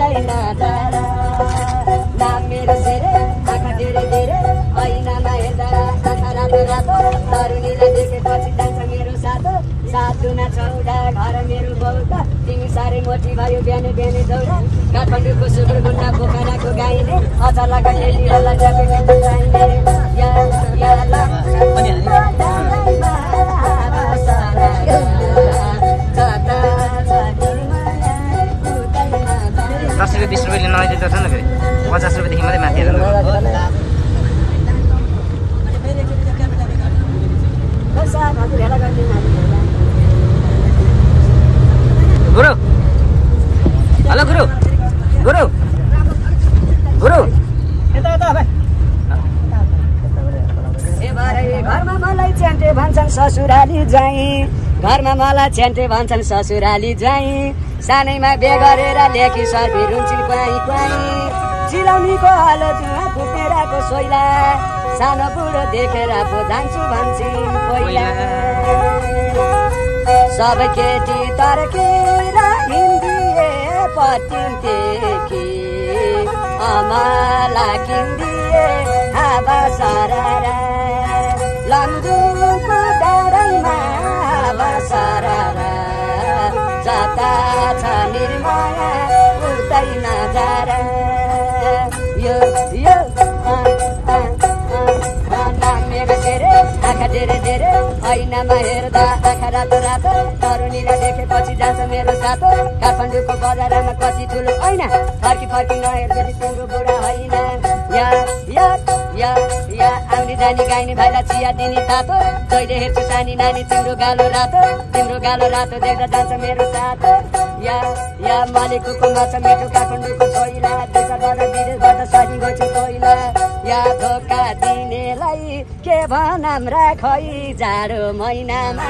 हुँदैन टाढा नाम मेरो धेरै आँखा धेरै धेरै ऐनामा हेर्दा आँखा रातो रातो तरुणीलाई देखेपछि जान्छ मेरो सातो सातुना चौडा घर मेरो बौका तिमी साह्रै मोटी भयो बिहानै बिहानै दौडा काठमाडौँको सुब्रमुन्ना पोखराको गाईले अचलाका एलीहरूलाई जापेको चाहिने ₹10 ₹20 नआइदिँदा छ न फेरि ₹50 देखि मात्रै माथि हेर्नु गुरु हेलो गुरु गुरु गुरु घरमा मलाई च्यान्टे भन्छन् ससुराली जाई घरमा मलाई च्यान्टे भन्छन् ससुराली जाई सानैमा बे गरेर लेखी सर्फी रुन्छन् क्वाई क्वाई चिलाउनीको हलो जुवा फुटेराको सोइला सानो बुढो देखेर पो जान्छु भन्छन् पहिला सबै केटी तर्केर हिन्दिए पटिन्थे कि अमला किन्दिए हावा सरारा लम्जुको डाँडैमा हावा सरारा जता छ निर्माया उतै नजारा यो यो नामेको धेरै आँखा धेरै धेरै ऐनामा हेर्दा आँखा रातो रातो तरुणीलाई देखेपछि जान्छ मेरो सातो काठमाडौँको बजारमा कति ठुलो ऐना फर्की फर्की नहेर्दै तिम्रो बुढा होइन या या या या आउने जाने गाइने भाइलाई चिया दिने तातो जहिले हेर्छु सानी नानी तिम्रो गालो रातो देख्दा जान्छ मेरो सातो या या मालिकको माछ मिठो काठमाडौँको छोइला देशबाट विदेशबाट सरी गएको कोइला या धोका दिनेलाई के भनम राखै जाडो महिनामा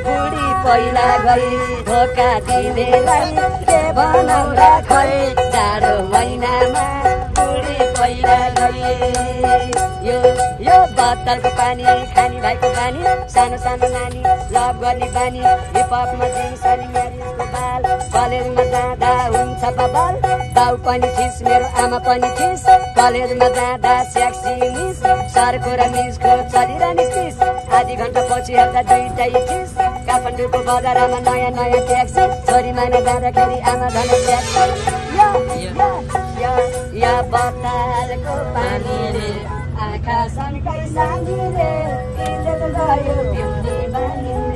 बुढी पहिला गई धोका दिनेलाई के भनम राखै जाडो महिनामा बुढी पहिला गई यो बत्तलको पानी खानी भाइको बानी सानो सानो नानी लभ गर्ने बानी हिपहपमा जिन्स अनि म्यारिजको बाल कलेजमा जाँदा हुन्छ बबाल बाउ पनि थिस मेरो आमा पनि थिस कलेजमा जाँदा सेक्सी मिस सरको र मिसको चलिरहने थिस आधी घन्टा पछि हेर्दा दुईटै थिस काठमाडौँको बजारमा नयाँ नयाँ ट्याक्सी छोरी माने जाँदाखेरि आमा झन् ट्याक्सी या बत्तलको पानी रे आँखा सन्कै सानी रे गयो